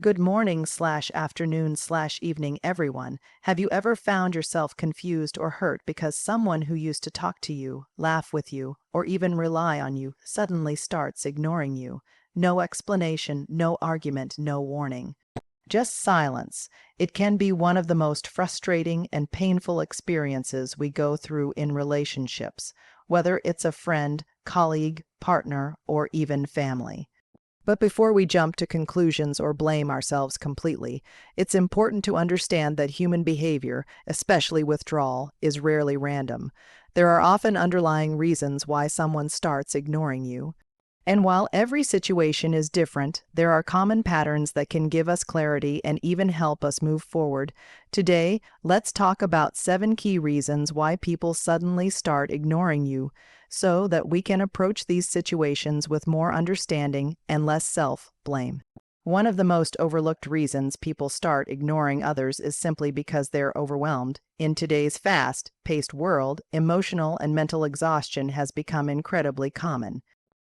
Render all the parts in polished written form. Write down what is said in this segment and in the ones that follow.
Good morning slash afternoon slash evening, everyone. Have you ever found yourself confused or hurt because someone who used to talk to you, laugh with you, or even rely on you suddenly starts ignoring you? No explanation, no argument, no warning. Just silence. It can be one of the most frustrating and painful experiences we go through in relationships, whether it's a friend, colleague, partner, or even family. But before we jump to conclusions or blame ourselves completely, it's important to understand that human behavior, especially withdrawal, is rarely random. There are often underlying reasons why someone starts ignoring you. And while every situation is different, there are common patterns that can give us clarity and even help us move forward. Today, let's talk about 7 key reasons why people suddenly start ignoring you, so that we can approach these situations with more understanding and less self-blame. One of the most overlooked reasons people start ignoring others is simply because they're overwhelmed. In today's fast-paced world, emotional and mental exhaustion has become incredibly common.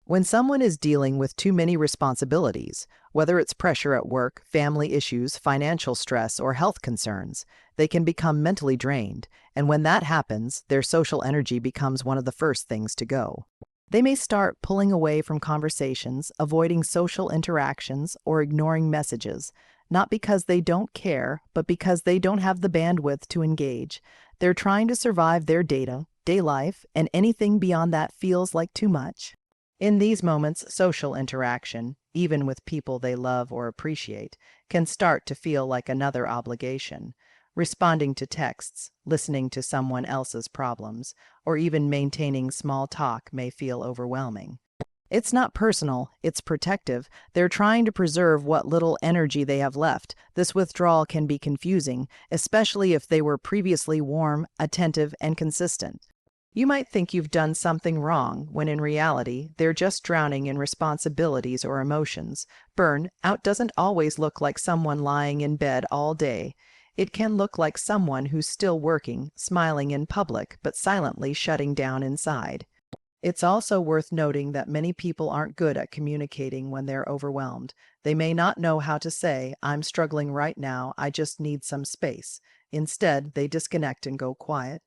When someone is dealing with too many responsibilities, whether it's pressure at work, family issues, financial stress, or health concerns, they can become mentally drained, and when that happens, their social energy becomes one of the first things to go. They may start pulling away from conversations, avoiding social interactions, or ignoring messages, not because they don't care, but because they don't have the bandwidth to engage. They're trying to survive their day life, and anything beyond that feels like too much. In these moments, social interaction, even with people they love or appreciate, can start to feel like another obligation. Responding to texts, listening to someone else's problems, or even maintaining small talk may feel overwhelming. It's not personal, it's protective. They're trying to preserve what little energy they have left. This withdrawal can be confusing, especially if they were previously warm, attentive, and consistent. You might think you've done something wrong, when in reality, they're just drowning in responsibilities or emotions. Burnout doesn't always look like someone lying in bed all day. It can look like someone who's still working, smiling in public, but silently shutting down inside. It's also worth noting that many people aren't good at communicating when they're overwhelmed. They may not know how to say, "I'm struggling right now, I just need some space." Instead, they disconnect and go quiet.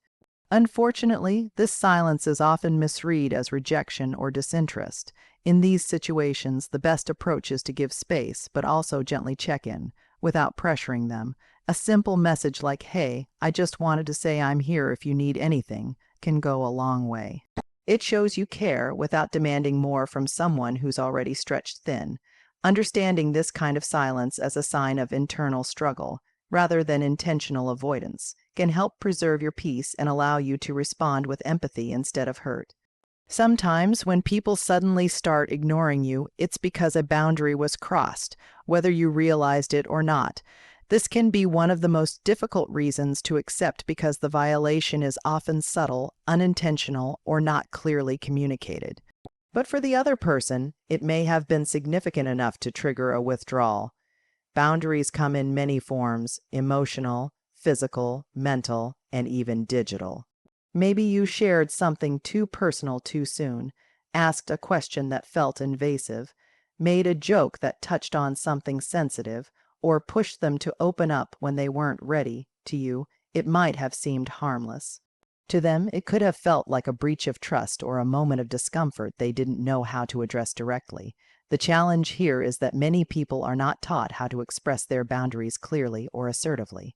Unfortunately, this silence is often misread as rejection or disinterest. In these situations, the best approach is to give space, but also gently check in, without pressuring them. A simple message like, "Hey, I just wanted to say I'm here if you need anything," can go a long way. It shows you care without demanding more from someone who's already stretched thin. Understanding this kind of silence as a sign of internal struggle, rather than intentional avoidance, can help preserve your peace and allow you to respond with empathy instead of hurt. Sometimes, when people suddenly start ignoring you, it's because a boundary was crossed, whether you realized it or not. This can be one of the most difficult reasons to accept because the violation is often subtle, unintentional, or not clearly communicated. But for the other person, it may have been significant enough to trigger a withdrawal. Boundaries come in many forms: emotional, physical, mental, and even digital. Maybe you shared something too personal too soon, asked a question that felt invasive, made a joke that touched on something sensitive, or pushed them to open up when they weren't ready. To you, it might have seemed harmless. To them, it could have felt like a breach of trust or a moment of discomfort they didn't know how to address directly. The challenge here is that many people are not taught how to express their boundaries clearly or assertively.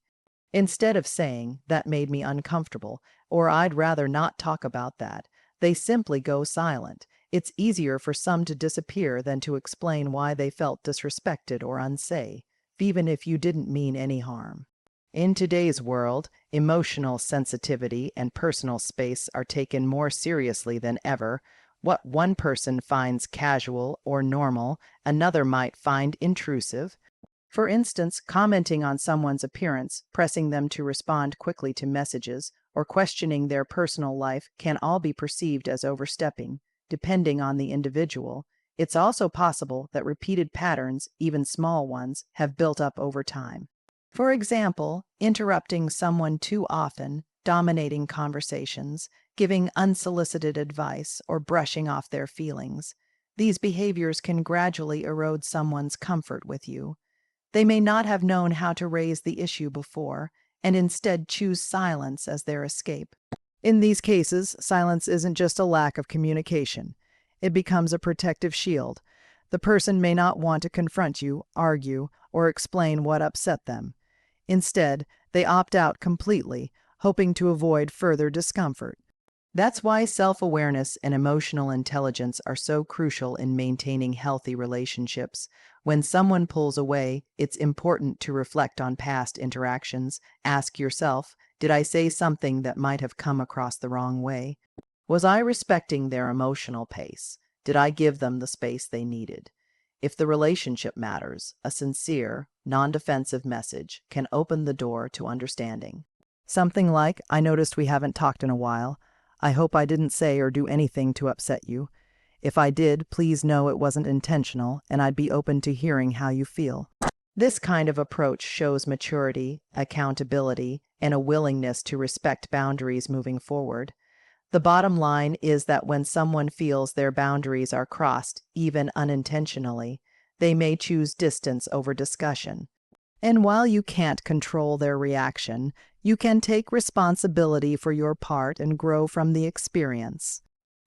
Instead of saying, "That made me uncomfortable," or "I'd rather not talk about that," they simply go silent. It's easier for some to disappear than to explain why they felt disrespected or unsafe, even if you didn't mean any harm. In today's world, emotional sensitivity and personal space are taken more seriously than ever. What one person finds casual or normal, another might find intrusive. For instance, commenting on someone's appearance, pressing them to respond quickly to messages, or questioning their personal life can all be perceived as overstepping, depending on the individual. It's also possible that repeated patterns, even small ones, have built up over time. For example, interrupting someone too often, dominating conversations, giving unsolicited advice, or brushing off their feelings. These behaviors can gradually erode someone's comfort with you. They may not have known how to raise the issue before, and instead choose silence as their escape. In these cases, silence isn't just a lack of communication. It becomes a protective shield. The person may not want to confront you, argue, or explain what upset them. Instead, they opt out completely, hoping to avoid further discomfort. That's why self-awareness and emotional intelligence are so crucial in maintaining healthy relationships. When someone pulls away, it's important to reflect on past interactions. Ask yourself, did I say something that might have come across the wrong way? Was I respecting their emotional pace? Did I give them the space they needed? If the relationship matters, a sincere, non-defensive message can open the door to understanding. Something like, I noticed we haven't talked in a while. I hope I didn't say or do anything to upset you. If I did, please know it wasn't intentional, and I'd be open to hearing how you feel. This kind of approach shows maturity, accountability, and a willingness to respect boundaries moving forward. The bottom line is that when someone feels their boundaries are crossed, even unintentionally, they may choose distance over discussion. And while you can't control their reaction, you can take responsibility for your part and grow from the experience.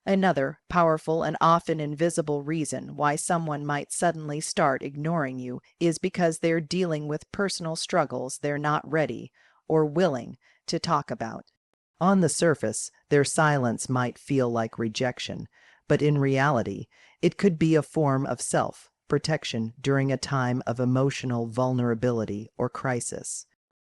Another powerful and often invisible reason why someone might suddenly start ignoring you is because they're dealing with personal struggles they're not ready or willing to talk about. On the surface, their silence might feel like rejection, but in reality, it could be a form of self-protection during a time of emotional vulnerability or crisis.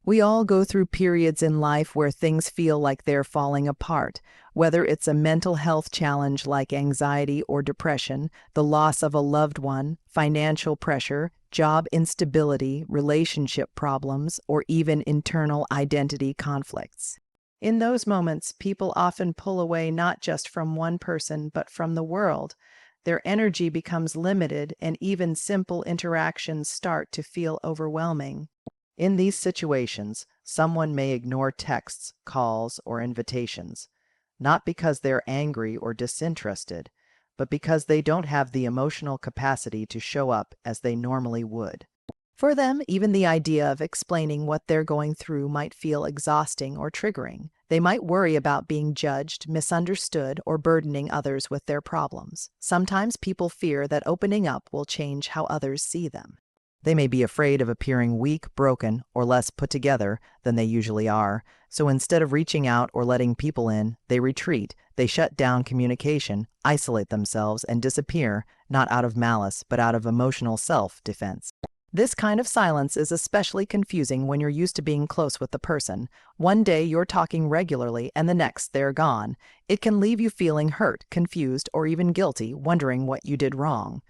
We all go through periods in life where things feel like they're falling apart, whether it's a mental health challenge like anxiety or depression, the loss of a loved one, financial pressure, job instability, relationship problems, or even internal identity conflicts. In those moments, people often pull away not just from one person, but from the world. Their energy becomes limited, and even simple interactions start to feel overwhelming. In these situations, someone may ignore texts, calls, or invitations, not because they're angry or disinterested, but because they don't have the emotional capacity to show up as they normally would. For them, even the idea of explaining what they're going through might feel exhausting or triggering. They might worry about being judged, misunderstood, or burdening others with their problems. Sometimes people fear that opening up will change how others see them. They may be afraid of appearing weak, broken, or less put together than they usually are, so instead of reaching out or letting people in, they retreat, they shut down communication, isolate themselves, and disappear, not out of malice, but out of emotional self-defense. This kind of silence is especially confusing when you're used to being close with the person. One day you're talking regularly and the next they're gone. It can leave you feeling hurt, confused, or even guilty, wondering what you did wrong.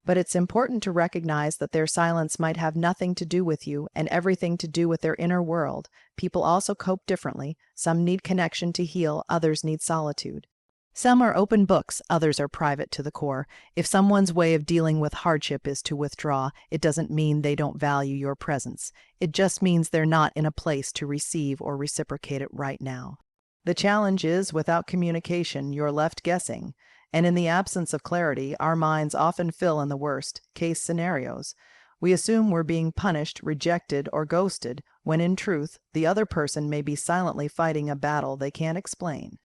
But it's important to recognize that their silence might have nothing to do with you and everything to do with their inner world. People also cope differently. Some need connection to heal, others need solitude. Some are open books, others are private to the core. If someone's way of dealing with hardship is to withdraw, it doesn't mean they don't value your presence. It just means they're not in a place to receive or reciprocate it right now. The challenge is, without communication, you're left guessing. And in the absence of clarity, our minds often fill in the worst-case scenarios. We assume we're being punished, rejected, or ghosted, when in truth, the other person may be silently fighting a battle they can't explain.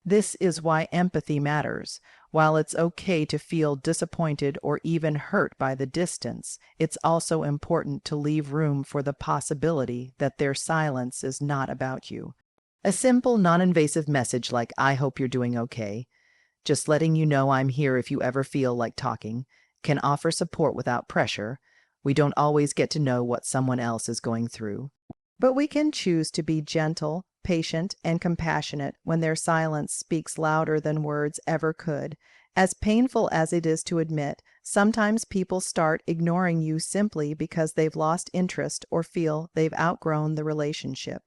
This is why empathy matters. While it's okay to feel disappointed or even hurt by the distance, it's also important to leave room for the possibility that their silence is not about you. A simple, non-invasive message like, "I hope you're doing okay," just letting you know I'm here if you ever feel like talking, can offer support without pressure. We don't always get to know what someone else is going through, but we can choose to be gentle, patient, and compassionate when their silence speaks louder than words ever could. As painful as it is to admit, sometimes people start ignoring you simply because they've lost interest or feel they've outgrown the relationship.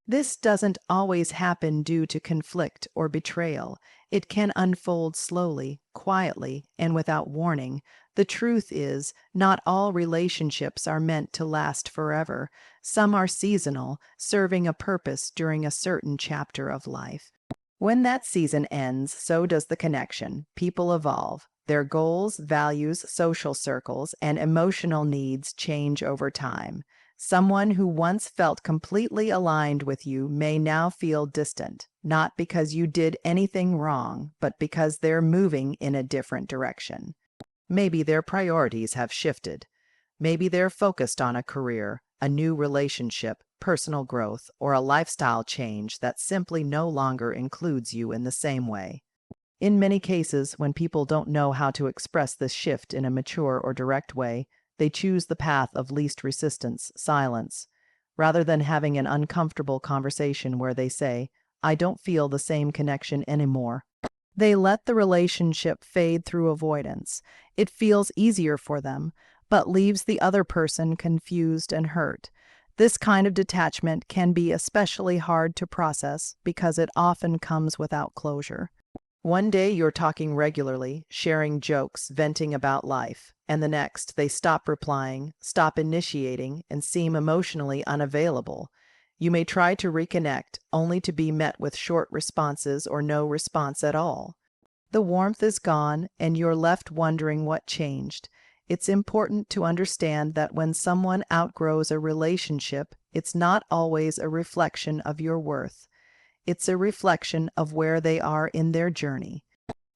This doesn't always happen due to conflict or betrayal. It can unfold slowly, quietly, and without warning. The truth is, not all relationships are meant to last forever. Some are seasonal, serving a purpose during a certain chapter of life. When that season ends, so does the connection. People evolve. Their goals, values, social circles, and emotional needs change over time. Someone who once felt completely aligned with you may now feel distant, not because you did anything wrong, but because they're moving in a different direction. Maybe their priorities have shifted. Maybe they're focused on a career, a new relationship, personal growth, or a lifestyle change that simply no longer includes you in the same way. In many cases, when people don't know how to express this shift in a mature or direct way, they choose the path of least resistance, silence, rather than having an uncomfortable conversation where they say, "I don't feel the same connection anymore." They let the relationship fade through avoidance. It feels easier for them, but leaves the other person confused and hurt. This kind of detachment can be especially hard to process because it often comes without closure. One day you're talking regularly, sharing jokes, venting about life, and the next they stop replying, stop initiating, and seem emotionally unavailable. You may try to reconnect, only to be met with short responses or no response at all. The warmth is gone, and you're left wondering what changed. It's important to understand that when someone outgrows a relationship, it's not always a reflection of your worth. It's a reflection of where they are in their journey.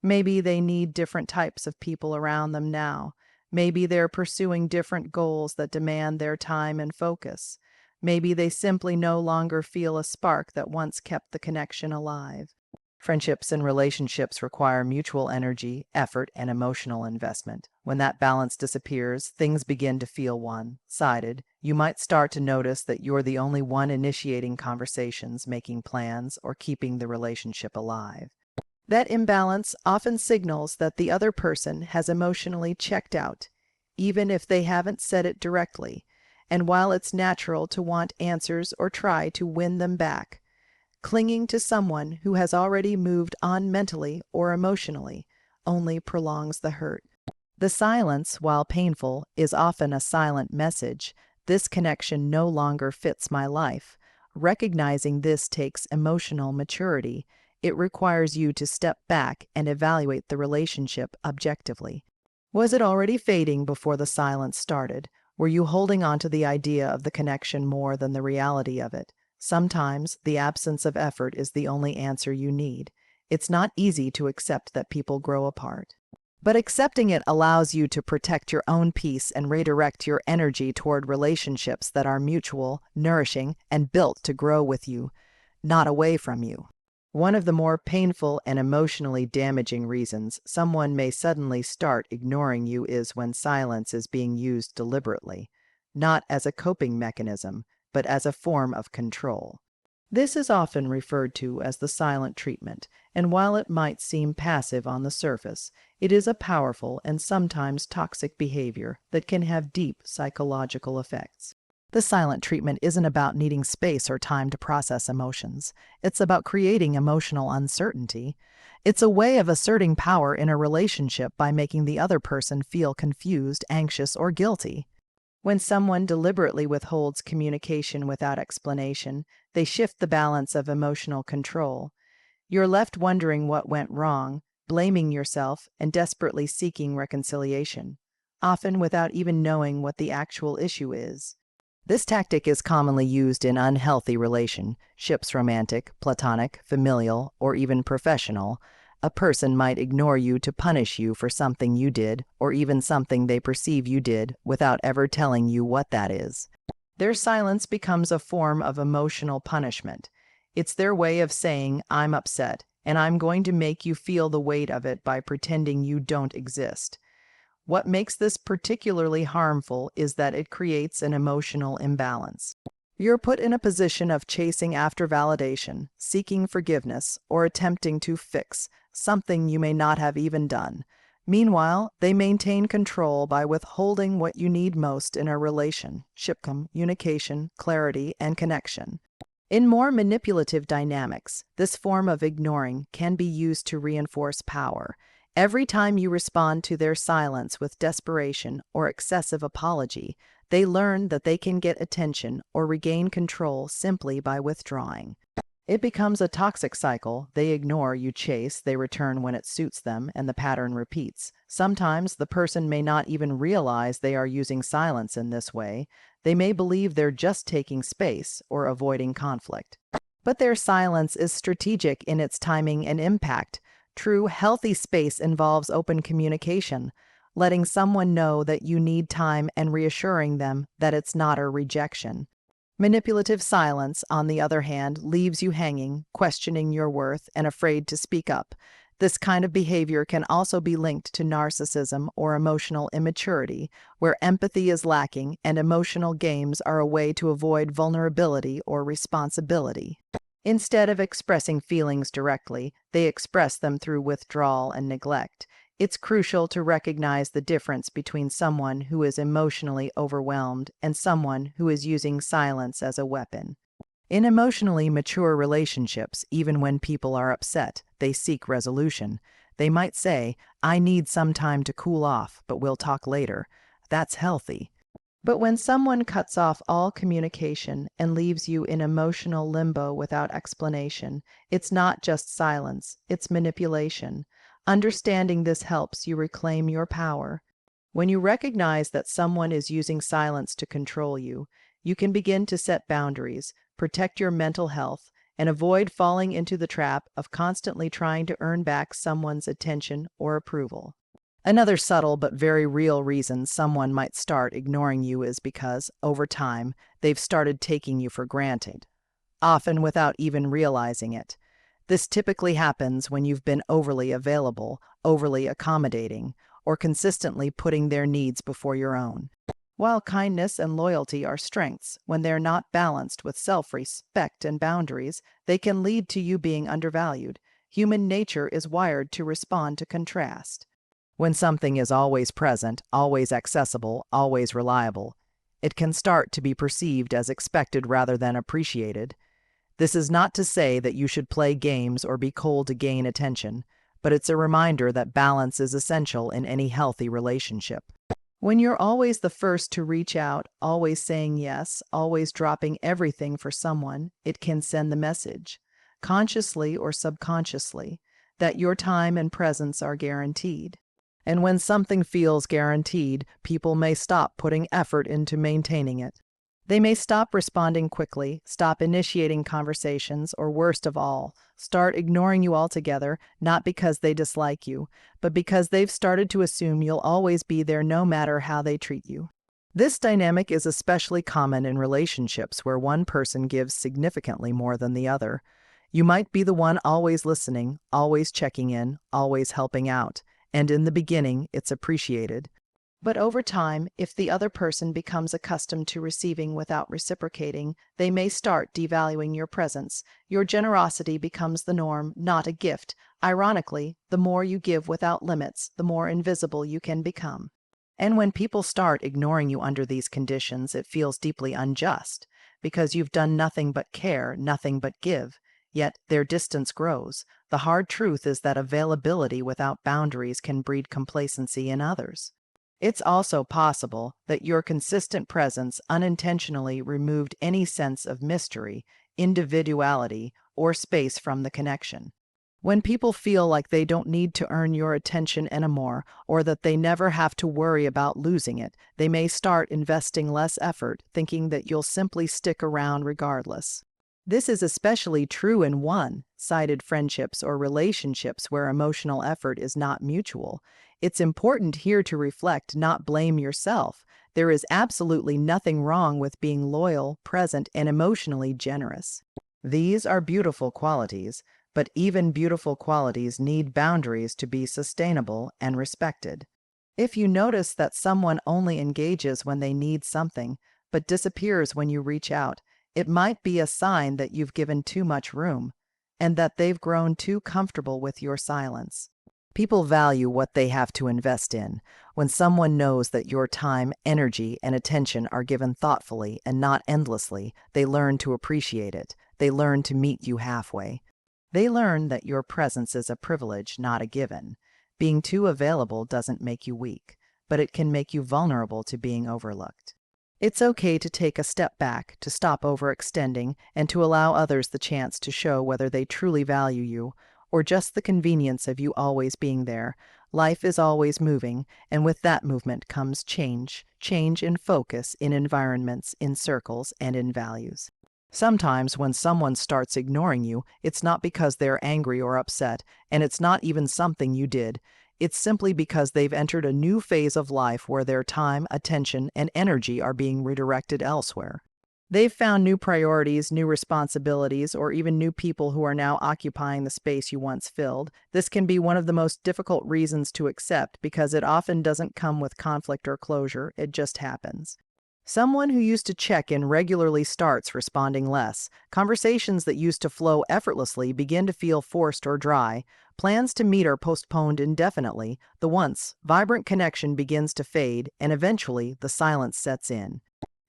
Maybe they need different types of people around them now. Maybe they're pursuing different goals that demand their time and focus. Maybe they simply no longer feel a spark that once kept the connection alive. Friendships and relationships require mutual energy, effort, and emotional investment. When that balance disappears, things begin to feel one-sided. You might start to notice that you're the only one initiating conversations, making plans, or keeping the relationship alive. That imbalance often signals that the other person has emotionally checked out, even if they haven't said it directly. And while it's natural to want answers or try to win them back, clinging to someone who has already moved on mentally or emotionally only prolongs the hurt. The silence, while painful, is often a silent message. This connection no longer fits my life. Recognizing this takes emotional maturity. It requires you to step back and evaluate the relationship objectively. Was it already fading before the silence started? Were you holding on to the idea of the connection more than the reality of it? Sometimes the absence of effort is the only answer you need. It's not easy to accept that people grow apart. But accepting it allows you to protect your own peace and redirect your energy toward relationships that are mutual, nourishing, and built to grow with you, not away from you. One of the more painful and emotionally damaging reasons someone may suddenly start ignoring you is when silence is being used deliberately, not as a coping mechanism, but as a form of control. This is often referred to as the silent treatment, and while it might seem passive on the surface, it is a powerful and sometimes toxic behavior that can have deep psychological effects. The silent treatment isn't about needing space or time to process emotions. It's about creating emotional uncertainty. It's a way of asserting power in a relationship by making the other person feel confused, anxious, or guilty. When someone deliberately withholds communication without explanation, they shift the balance of emotional control. You're left wondering what went wrong, blaming yourself, and desperately seeking reconciliation, often without even knowing what the actual issue is. This tactic is commonly used in unhealthy relationships, romantic, platonic, familial, or even professional. A person might ignore you to punish you for something you did, or even something they perceive you did, without ever telling you what that is. Their silence becomes a form of emotional punishment. It's their way of saying, "I'm upset, and I'm going to make you feel the weight of it by pretending you don't exist." What makes this particularly harmful is that it creates an emotional imbalance. You're put in a position of chasing after validation, seeking forgiveness, or attempting to fix something you may not have even done. Meanwhile, they maintain control by withholding what you need most in a relationship: communication, clarity, and connection. In more manipulative dynamics, this form of ignoring can be used to reinforce power. Every time you respond to their silence with desperation or excessive apology, they learn that they can get attention or regain control simply by withdrawing. It becomes a toxic cycle. They ignore, you chase, they return when it suits them, and the pattern repeats. Sometimes the person may not even realize they are using silence in this way. They may believe they're just taking space or avoiding conflict. But their silence is strategic in its timing and impact. True, healthy space involves open communication, letting someone know that you need time and reassuring them that it's not a rejection. Manipulative silence, on the other hand, leaves you hanging, questioning your worth, and afraid to speak up. This kind of behavior can also be linked to narcissism or emotional immaturity, where empathy is lacking and emotional games are a way to avoid vulnerability or responsibility. Instead of expressing feelings directly, they express them through withdrawal and neglect. It's crucial to recognize the difference between someone who is emotionally overwhelmed and someone who is using silence as a weapon. In emotionally mature relationships, even when people are upset, they seek resolution. They might say, "I need some time to cool off, but we'll talk later." That's healthy. But when someone cuts off all communication and leaves you in emotional limbo without explanation, it's not just silence, it's manipulation. Understanding this helps you reclaim your power. When you recognize that someone is using silence to control you, you can begin to set boundaries, protect your mental health, and avoid falling into the trap of constantly trying to earn back someone's attention or approval. Another subtle but very real reason someone might start ignoring you is because, over time, they've started taking you for granted, often without even realizing it. This typically happens when you've been overly available, overly accommodating, or consistently putting their needs before your own. While kindness and loyalty are strengths, when they're not balanced with self-respect and boundaries, they can lead to you being undervalued. Human nature is wired to respond to contrast. When something is always present, always accessible, always reliable, it can start to be perceived as expected rather than appreciated. This is not to say that you should play games or be cold to gain attention, but it's a reminder that balance is essential in any healthy relationship. When you're always the first to reach out, always saying yes, always dropping everything for someone, it can send the message, consciously or subconsciously, that your time and presence are guaranteed. And when something feels guaranteed, people may stop putting effort into maintaining it. They may stop responding quickly, stop initiating conversations, or worst of all, start ignoring you altogether, not because they dislike you, but because they've started to assume you'll always be there no matter how they treat you. This dynamic is especially common in relationships where one person gives significantly more than the other. You might be the one always listening, always checking in, always helping out, and in the beginning, it's appreciated. But over time, if the other person becomes accustomed to receiving without reciprocating, they may start devaluing your presence. Your generosity becomes the norm, not a gift. Ironically, the more you give without limits, the more invisible you can become. And when people start ignoring you under these conditions, it feels deeply unjust, because you've done nothing but care, nothing but give. Yet their distance grows. The hard truth is that availability without boundaries can breed complacency in others. It's also possible that your consistent presence unintentionally removed any sense of mystery, individuality, or space from the connection. When people feel like they don't need to earn your attention anymore, or that they never have to worry about losing it, they may start investing less effort, thinking that you'll simply stick around regardless. This is especially true in one-sided friendships or relationships where emotional effort is not mutual. It's important here to reflect, not blame yourself. There is absolutely nothing wrong with being loyal, present, and emotionally generous. These are beautiful qualities, but even beautiful qualities need boundaries to be sustainable and respected. If you notice that someone only engages when they need something, but disappears when you reach out, it might be a sign that you've given too much room, and that they've grown too comfortable with your silence. People value what they have to invest in. When someone knows that your time, energy, and attention are given thoughtfully and not endlessly, they learn to appreciate it. They learn to meet you halfway. They learn that your presence is a privilege, not a given. Being too available doesn't make you weak, but it can make you vulnerable to being overlooked. It's okay to take a step back, to stop overextending, and to allow others the chance to show whether they truly value you, or just the convenience of you always being there. Life is always moving, and with that movement comes change. Change in focus, in environments, in circles, and in values. Sometimes when someone starts ignoring you, it's not because they're angry or upset, and it's not even something you did. It's simply because they've entered a new phase of life where their time, attention, and energy are being redirected elsewhere. They've found new priorities, new responsibilities, or even new people who are now occupying the space you once filled. This can be one of the most difficult reasons to accept because it often doesn't come with conflict or closure, it just happens. Someone who used to check in regularly starts responding less. Conversations that used to flow effortlessly begin to feel forced or dry. Plans to meet are postponed indefinitely. The once vibrant connection begins to fade, and eventually the silence sets in.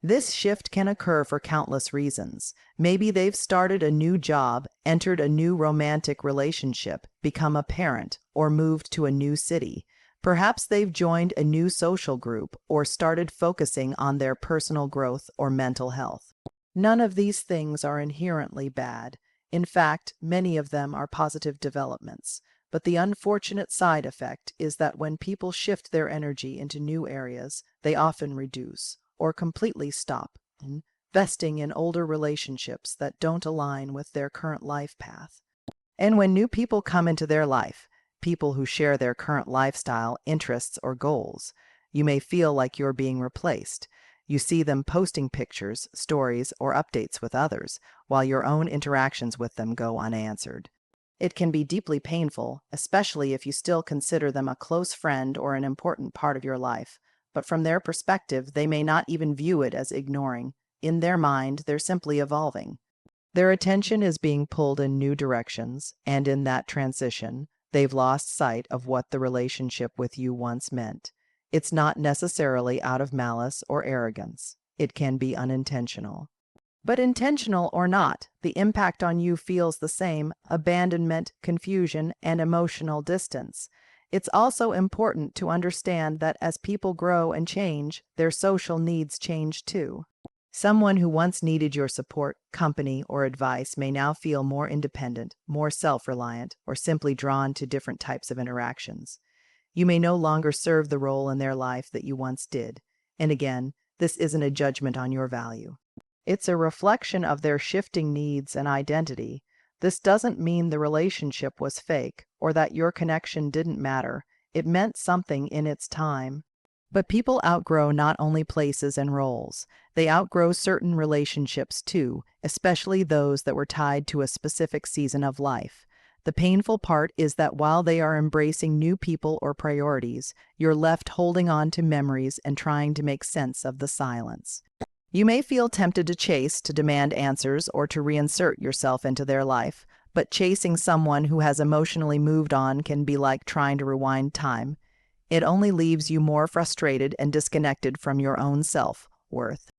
This shift can occur for countless reasons. Maybe they've started a new job, entered a new romantic relationship, become a parent, or moved to a new city. Perhaps they've joined a new social group or started focusing on their personal growth or mental health. None of these things are inherently bad. In fact, many of them are positive developments. But the unfortunate side effect is that when people shift their energy into new areas, they often reduce or completely stop investing in older relationships that don't align with their current life path. And when new people come into their life, people who share their current lifestyle, interests, or goals, you may feel like you're being replaced. You see them posting pictures, stories, or updates with others, while your own interactions with them go unanswered. It can be deeply painful, especially if you still consider them a close friend or an important part of your life. But from their perspective, they may not even view it as ignoring. In their mind, they're simply evolving. Their attention is being pulled in new directions, and in that transition, they've lost sight of what the relationship with you once meant. It's not necessarily out of malice or arrogance. It can be unintentional. But intentional or not, the impact on you feels the same: abandonment, confusion, and emotional distance. It's also important to understand that as people grow and change, their social needs change too. Someone who once needed your support, company, or advice may now feel more independent, more self-reliant, or simply drawn to different types of interactions. You may no longer serve the role in their life that you once did. And again, this isn't a judgment on your value. It's a reflection of their shifting needs and identity. This doesn't mean the relationship was fake or that your connection didn't matter. It meant something in its time. But people outgrow not only places and roles. They outgrow certain relationships too, especially those that were tied to a specific season of life. The painful part is that while they are embracing new people or priorities, you're left holding on to memories and trying to make sense of the silence. You may feel tempted to chase, to demand answers, or to reinsert yourself into their life, but chasing someone who has emotionally moved on can be like trying to rewind time. It only leaves you more frustrated and disconnected from your own self-worth.